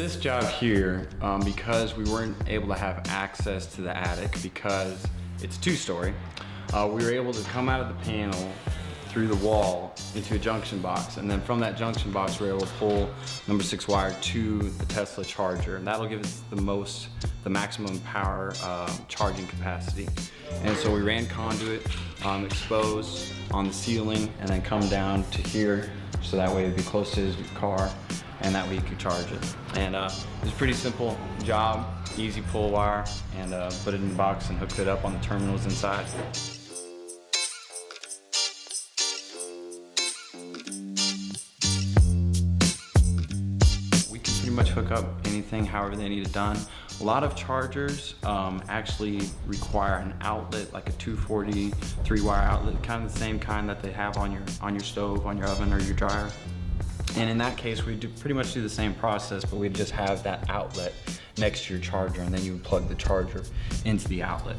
this job here, because we weren't able to have access to the attic because it's 2-story, we were able to come out of the panel through the wall into a junction box, and then from that junction box we were able to pull number 6 wire to the Tesla charger, and that'll give us the maximum power charging capacity. And so we ran conduit exposed on the ceiling and then come down to here, so that way it'd be close to his car and that way you could charge it. And it was a pretty simple job, easy pull wire, and put it in the box and hooked it up on the terminals inside. We can pretty much hook up anything however they need it done. A lot of chargers actually require an outlet, like a 240 3-wire outlet, kind of the same kind that they have on your stove, on your oven, or your dryer. And in that case, we pretty much do the same process, but we just have that outlet next to your charger, and then you would plug the charger into the outlet.